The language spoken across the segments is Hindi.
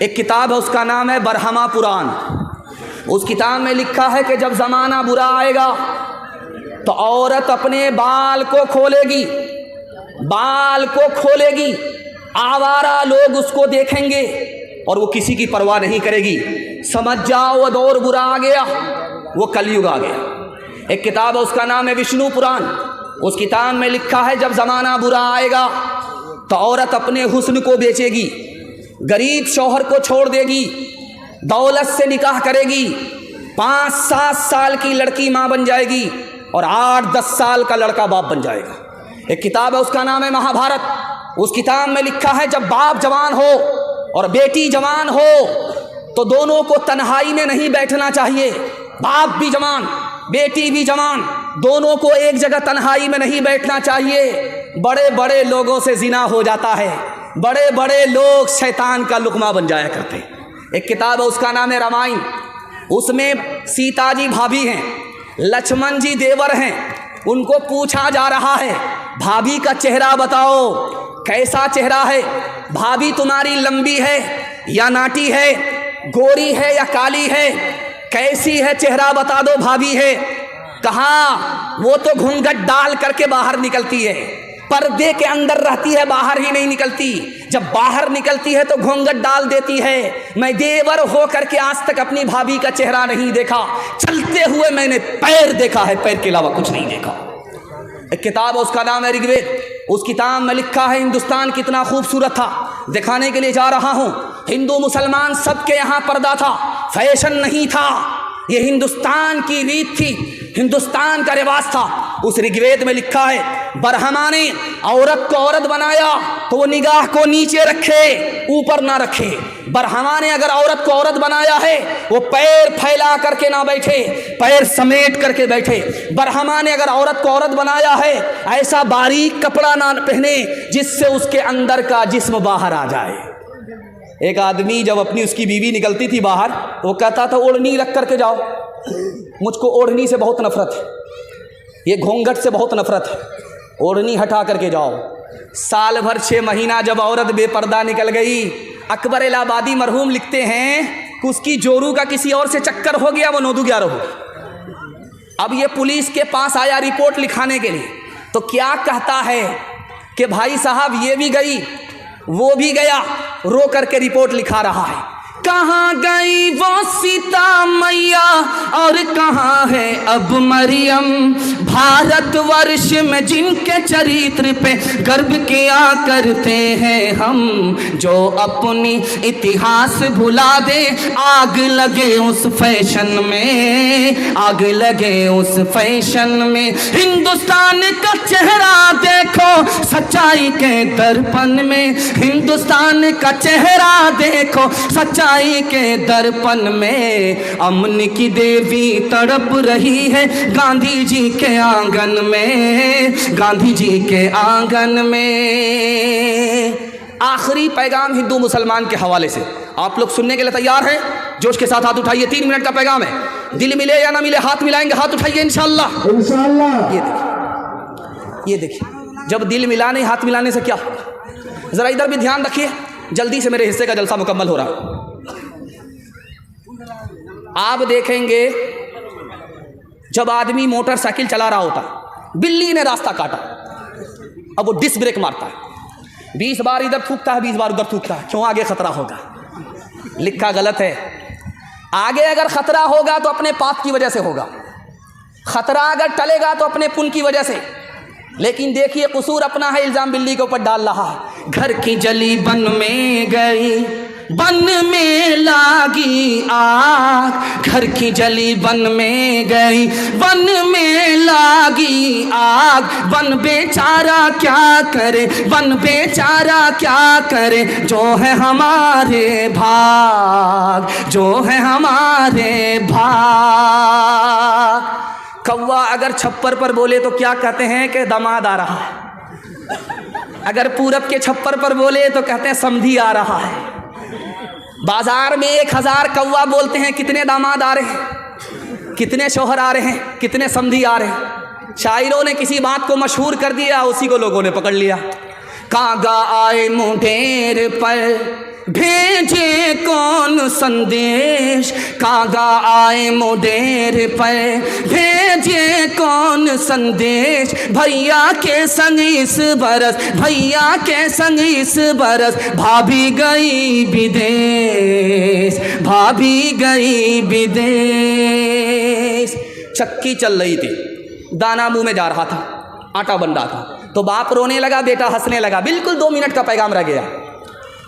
एक किताब है, उसका नाम है बरहमा पुराण। उस किताब में लिखा है कि जब ज़माना बुरा आएगा तो औरत अपने बाल को खोलेगी, बाल को खोलेगी, आवारा लोग उसको देखेंगे और वो किसी की परवाह नहीं करेगी। समझ जाओ वो दौर बुरा आ गया, वो कलयुग आ गया। एक किताब है, उसका नाम है विष्णु पुराण। उस किताब में लिखा है जब ज़माना बुरा आएगा तो औरत अपने हुस्न को बेचेगी, गरीब शौहर को छोड़ देगी, दौलत से निकाह करेगी, 5-7 साल की लड़की माँ बन जाएगी और 8-10 साल का लड़का बाप बन जाएगा। एक किताब है, उसका नाम है महाभारत। उस किताब में लिखा है जब बाप जवान हो और बेटी जवान हो तो दोनों को तन्हाई में नहीं बैठना चाहिए। बाप भी जवान, बेटी भी जवान, दोनों को एक जगह तन्हाई में नहीं बैठना चाहिए। बड़े बड़े लोगों से जिना हो जाता है, बड़े बड़े लोग शैतान का लुकमा बन जाया करते हैं। एक किताब है, उसका नाम है रामायण। उसमें सीता जी भाभी हैं, लक्ष्मण जी देवर हैं। उनको पूछा जा रहा है भाभी का चेहरा बताओ, कैसा चेहरा है? भाभी तुम्हारी लंबी है या नाटी है, गोरी है या काली है, कैसी है चेहरा बता दो भाभी है। कहा वो तो घूंघट डाल करके बाहर निकलती है, पर्दे के अंदर रहती है, बाहर ही नहीं निकलती। जब बाहर निकलती है तो घूंघट डाल देती है। मैं देवर हो करके आज तक अपनी भाभी का चेहरा नहीं देखा, चलते हुए मैंने पैर देखा है, पैर के अलावा कुछ नहीं देखा। एक किताब है, उसका नाम है ऋग्वेद। उस किताब में लिखा है हिंदुस्तान कितना खूबसूरत था। दिखाने के लिए जा रहा हूँ, हिंदू मुसलमान सबके यहाँ पर्दा था, फैशन नहीं था, ये हिंदुस्तान की रीत थी, हिंदुस्तान का रिवाज था। उस ऋग्वेद में लिखा है बरहमा ने औरत को औरत बनाया तो वो निगाह को नीचे रखे, ऊपर ना रखे। बरहमा ने अगर औरत को औरत बनाया है वो पैर फैला करके ना बैठे, पैर समेट करके बैठे। बरहमा ने अगर औरत को औरत बनाया है ऐसा बारीक कपड़ा ना पहने जिससे उसके अंदर का जिस्म बाहर आ जाए। एक आदमी जब अपनी उसकी बीवी निकलती थी बाहर तो वो कहता था ओढ़नी रख करके जाओ, मुझको ओढ़नी से बहुत नफरत है, ये घूंघट से बहुत नफरत है, ओढ़नी हटा करके जाओ। साल भर 6 महीना जब औरत बेपर्दा निकल गई, अकबर इलाहाबादी मरहूम लिखते हैं कि उसकी जोरू का किसी और से चक्कर हो गया, वो 9-11 हो गई। अब ये पुलिस के पास आया रिपोर्ट लिखाने के लिए, तो क्या कहता है कि भाई साहब ये भी गई वो भी गया, रो करके रिपोर्ट लिखा रहा है। कहाँ गई वो सीता मैया और कहाँ है अब मरियम, भारतवर्ष में जिनके चरित्र पे गर्व किया करते हैं हम, जो अपनी इतिहास भुला दे, आग लगे उस फैशन में, आग लगे उस फैशन में। हिंदुस्तान का चेहरा देखो सच्चाई के दर्पण में, हिंदुस्तान का चेहरा देखो सच्चाई के दर्पण में। अमन की देवी तड़प रही है गांधी जी के आंगन में, गांधी जी के आंगन में। आखिरी पैगाम हिंदू मुसलमान के हवाले से आप लोग सुनने के लिए तैयार हैं? जोश के साथ हाथ उठाइए, 3 मिनट का पैगाम है। दिल मिले या ना मिले हाथ मिलाएंगे, हाथ उठाइए इंशाअल्लाह। इंशाअल्लाह। ये देखिए, जब दिल मिलाने हाथ मिलाने से क्या, जरा इधर भी ध्यान रखिए, जल्दी से मेरे हिस्से का जलसा मुकम्मल हो रहा। आप देखेंगे जब आदमी मोटरसाइकिल चला रहा होता, बिल्ली ने रास्ता काटा, अब वो डिस्क ब्रेक मारता है, 20 बार इधर थूकता है, 20 बार उधर थूकता है, क्यों? आगे खतरा होगा। लिखा गलत है। आगे अगर खतरा होगा तो अपने पाप की वजह से होगा, खतरा अगर टलेगा तो अपने पुण्य की वजह से। लेकिन देखिए कसूर अपना है, इल्जाम बिल्ली के ऊपर डाल रहा है। घर की जली बन में गई, बन में लागी आग, घर की जली बन में गई, बन में लागी आग। बन बेचारा क्या करे, बन बेचारा क्या करे, जो है हमारे भाग, जो है हमारे भाग। कौवा अगर छप्पर पर बोले तो क्या कहते हैं कि दामाद आ रहा है, अगर पूरब के छप्पर पर बोले तो कहते हैं समधी आ रहा है। बाजार में 1000 कौवा बोलते हैं, कितने दामाद आ रहे हैं, कितने शौहर आ रहे हैं, कितने समधी आ रहे हैं। शायरों ने किसी बात को मशहूर कर दिया, उसी को लोगों ने पकड़ लिया। कागा आए मुंडेर पर भेजे को संदेश, कागा आए मुडेर पर भेजे कौन संदेश। भैया के संग इस बरस, भैया के संग इस बरस भाभी गई विदेश, भाभी गई विदेश। चक्की चल रही थी, दाना मुंह में जा रहा था, आटा बन रहा था, तो बाप रोने लगा, बेटा हंसने लगा। बिल्कुल 2 मिनट का पैगाम रह गया,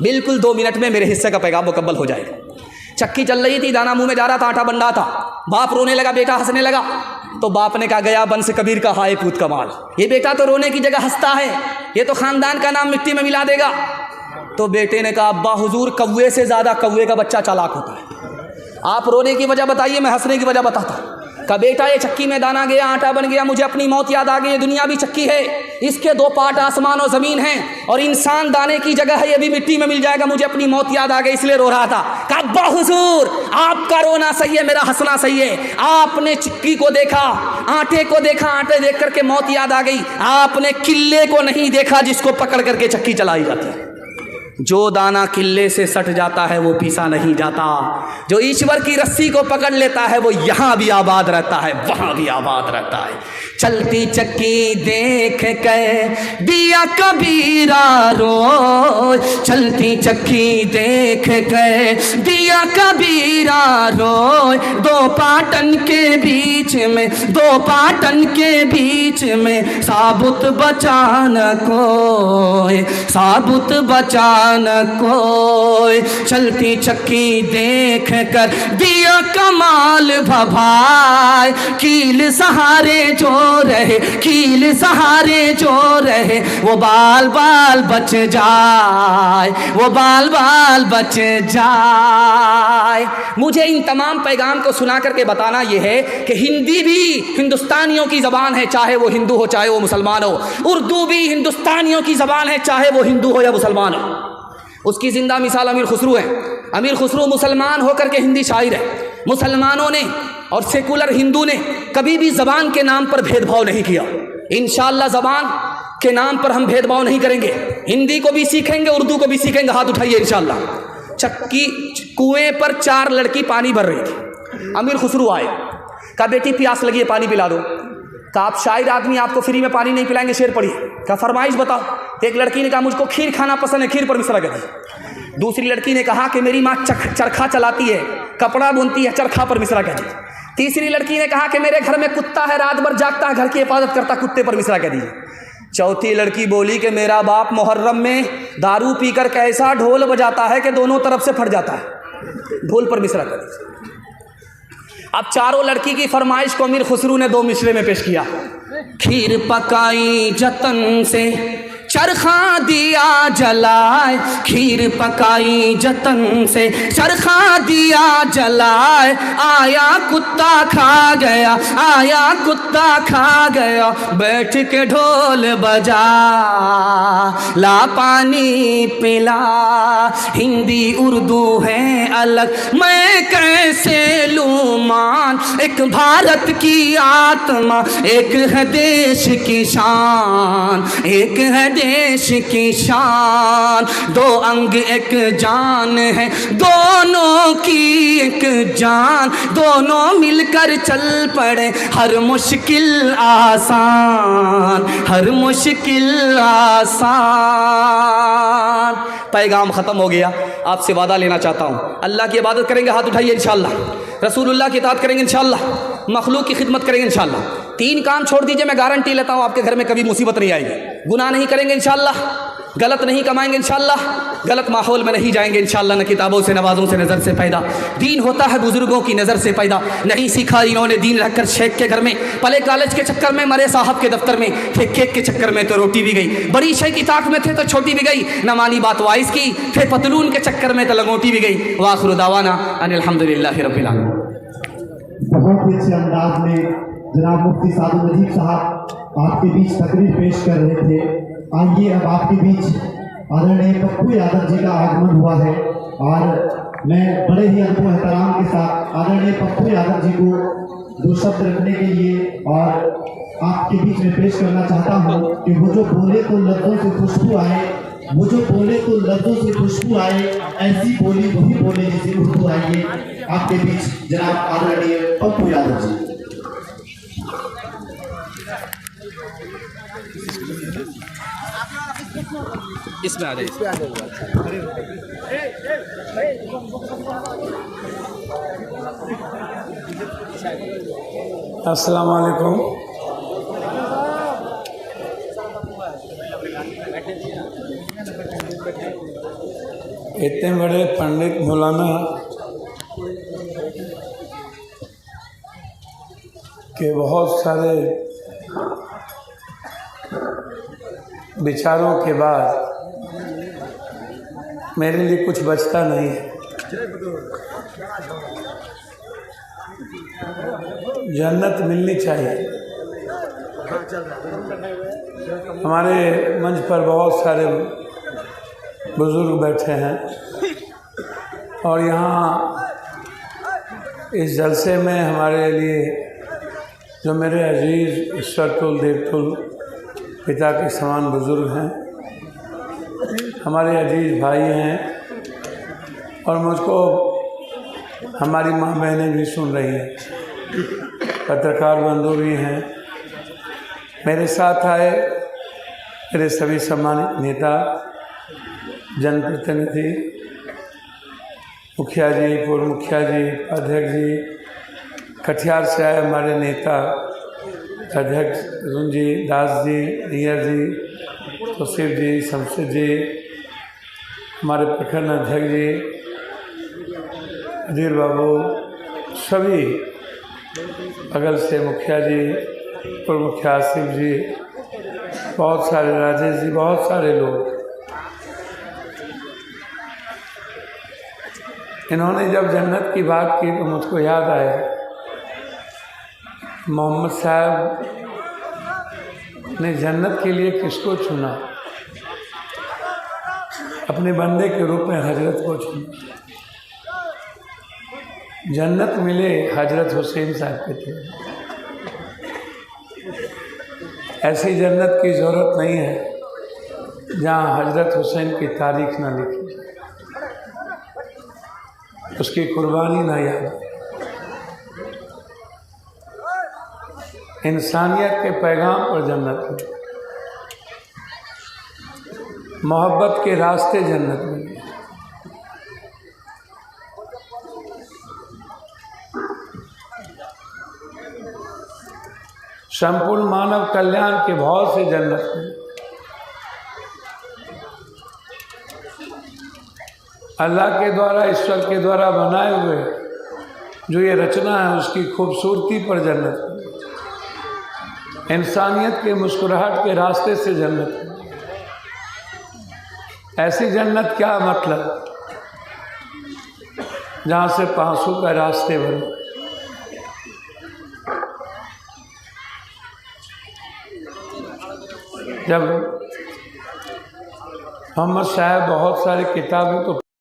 बिल्कुल 2 मिनट में मेरे हिस्से का पैगाम मुकम्मल हो जाएगा। चक्की चल रही थी, दाना मुंह में जा रहा था, आटा बन रहा था, बाप रोने लगा, बेटा हंसने लगा। तो बाप ने कहा, गया बंस कबीर का हाय पूत कमाल। ये बेटा तो रोने की जगह हंसता है, ये तो खानदान का नाम मिट्टी में मिला देगा। तो बेटे ने कहा, अब्बा हुजूर कौवे से ज़्यादा कौवे का बच्चा चालाक होता है, आप रोने की वजह बताइए, मैं हंसने की वजह बताता। कहा, बेटा ये चक्की में दाना गया, आटा बन गया, मुझे अपनी मौत याद आ गई। ये दुनिया भी चक्की है, इसके 2 पार्ट आसमान और ज़मीन हैं, और इंसान दाने की जगह है, ये भी मिट्टी में मिल जाएगा, मुझे अपनी मौत याद आ गई, इसलिए रो रहा था। कहा, अब्बा हुजूर आपका रोना सही है, मेरा हंसना सही है। आपने चक्की को देखा, आटे को देखा, आटे देख करके मौत याद आ गई। आपने किले को नहीं देखा जिसको पकड़ करके चक्की चलाई जाती है। जो दाना किले से सट जाता है वो पीसा नहीं जाता, जो ईश्वर की रस्सी को पकड़ लेता है वो यहाँ भी आबाद रहता है, वहाँ भी आबाद रहता है। चलती चक्की देख कर दिया कबीरा रोज, चलती चक्की देख कर दिया कबीरा रोज। 2 पाटन के बीच में, 2 पाटन के बीच में साबुत बचा न कोई, साबुत बचा न कोई। चलती चक्की देख कर दिया कमाल भभाए, कील सहारे जो रहे, कील सहारे जो रहे, वो बाल बाल बच जाए, वो बाल बाल बच जाए। मुझे इन तमाम पैगाम को सुना करके बताना यह है कि हिंदी भी हिंदुस्तानियों की ज़बान है, चाहे वो हिंदू हो चाहे वो मुसलमान हो। उर्दू भी हिंदुस्तानियों की ज़बान है, चाहे वो हिंदू हो या मुसलमान हो। उसकी ज़िंदा मिसाल अमीर खुसरू है। अमीर खुसरू मुसलमान होकर के हिंदी शायर है। मुसलमानों ने और सेकुलर हिंदू ने कभी भी ज़बान के नाम पर भेदभाव नहीं किया। इंशाअल्लाह ज़बान के नाम पर हम भेदभाव नहीं करेंगे, हिंदी को भी सीखेंगे, उर्दू को भी सीखेंगे। हाथ उठाइए इंशाअल्लाह। चक्की कुएं पर 4 लड़की पानी भर रही थी। अमीर खुसरू आए, कहा बेटी प्यास लगी है, पानी पिला दो। कहा आप शायर आदमी, आपको फ्री में पानी नहीं पिलाएंगे, शेर पढ़िए। कहा फरमाइश बताओ। तो एक लड़की ने कहा मुझको खीर खाना पसंद है, खीर पर मिसरा कर दी। दूसरी लड़की ने कहा कि मेरी माँ चरखा चलाती है, कपड़ा बुनती है, चरखा पर मिसरा कह दी। तीसरी लड़की ने कहा कि मेरे घर में कुत्ता है, रात भर जागता है, घर की हिफाजत करता, कुत्ते पर मिसरा कह दीजिए। चौथी लड़की बोली कि मेरा बाप मुहर्रम में दारू पीकर कैसा ढोल बजाता है कि दोनों तरफ से फट जाता है, ढोल पर मिसरा कर दीजिए। अब चारों लड़की की फरमाइश को अमीर खुसरू ने 2 मिसरे में पेश किया। खीर पकाई जतन से चरखा दिया जलाए, खीर पकाई जतन से चरखा दिया जलाए। आया कुत्ता खा गया, आया कुत्ता खा गया, बैठ के ढोल बजा, ला पानी पिला। हिंदी उर्दू है अलग, मैं कैसे लूँ मान। एक भारत की आत्मा, एक है देश की शान, एक है देश की शान। 2 अंग एक जान है, दोनों की एक जान। दोनों मिलकर चल पड़े, हर मुश्किल आसान, हर मुश्किल आसान। पैगाम ख़त्म हो गया। आपसे वादा लेना चाहता हूँ, अल्लाह की इबादत करेंगे, हाथ उठाइए इंशाअल्लाह। रसूलुल्लाह की इताअत करेंगे इंशाअल्लाह, मखलूक की खिदमत करेंगे इंशाअल्लाह। 3 काम छोड़ दीजिए, मैं गारंटी लेता हूँ आपके घर में कभी मुसीबत नहीं आएगी। गुनाह नहीं करेंगे इंशाअल्लाह, गलत नहीं कमाएंगे इंशाअल्लाह, गलत माहौल में नहीं जाएंगे इंशाअल्लाह। न किताबों से, नवाज़ों से, नज़र से पैदा दीन होता है, बुजुर्गों की नज़र से पैदा। नहीं सीखा इन्होंने दीन रखकर शेख के घर में, पले कॉलेज के चक्कर में, मरे साहब के दफ्तर में, थे केक के चक्कर में तो रोटी भी गई, बड़ी शय की ताक में थे तो छोटी भी गई, न मानी बात वाइस की, थे पतलून के चक्कर में तो लंगोटी भी गई। वाखिर दावाना अनिल हम्दुलिल्लाहि रब्बिल आलमीन। बहुत ही अच्छे अंदाज में जनाब मुफ्ती सादुल नजीब साहब आपके बीच तकरीर पेश कर रहे थे। आइए अब आपके बीच आदरणीय पप्पू यादव जी का आगमन हुआ है और मैं बड़े ही अदब एहतराम के साथ आदरणीय पप्पू यादव जी को 2 शब्द रखने के लिए और आपके बीच में पेश करना चाहता हूँ कि वो जो बोले तो लफ्ज़ों से खुशबू आए, वो जो बोले तो लफ्जों से खुशबू आए, ऐसी बोली वही बोले जैसे उर्दू आइए। आपके बीच जनाब आदरणीय पप्पू यादव जी। इसमें आ जाए, अस्सलाम वालेकुम। इतने बड़े पंडित मौलाना के बहुत सारे विचारों के बाद मेरे लिए कुछ बचता नहीं है। जन्नत मिलनी चाहिए। हमारे मंच पर बहुत सारे बुज़ुर्ग बैठे हैं और यहाँ इस जलसे में हमारे लिए जो मेरे अजीज़ ईश्वरतुल देवतुल पिता के समान बुज़ुर्ग हैं, हमारे अजीज़ भाई हैं और मुझको हमारी माँ बहनें भी सुन रही हैं, पत्रकार बंधु भी हैं। मेरे साथ आए मेरे सभी सम्मानित नेता, जनप्रतिनिधि, मुखिया जी, पूर्व मुखिया जी, अध्यक्ष जी, कटिहार से आए हमारे नेता अध्यक्ष अरुण जी, दास जी, नियर जी, तोसीफ जी, शमशेद जी, हमारे प्रखंड अध्यक्ष जी, अधीर बाबू, सभी बगल से मुखिया जी, पूर्व मुखिया आसिफ जी, बहुत सारे राजेश जी, बहुत सारे लोग। इन्होंने जब जन्नत की बात की तो मुझको याद आया मोहम्मद साहब ने जन्नत के लिए किसको चुना? अपने बंदे के रूप में हजरत को चुना। जन्नत मिले हजरत हुसैन साहब के थे। ऐसी जन्नत की ज़रूरत नहीं है जहाँ हजरत हुसैन की तारीख ना लिखी, उसकी कुर्बानी ना याद। इंसानियत के पैगाम पर जन्नत मिली, मोहब्बत के रास्ते जन्नत मिली। संपूर्ण मानव कल्याण के भाव से जन्नत मिली। अल्लाह के द्वारा, ईश्वर के द्वारा बनाए हुए जो ये रचना है उसकी खूबसूरती पर जन्नत मिली। इंसानियत के मुस्कुराहट के रास्ते से जन्नत मिली। ऐसी जन्नत क्या मतलब जहाँ से आंसू का रास्ते बने। जब मोहम्मद साहब बहुत सारी किताबें तो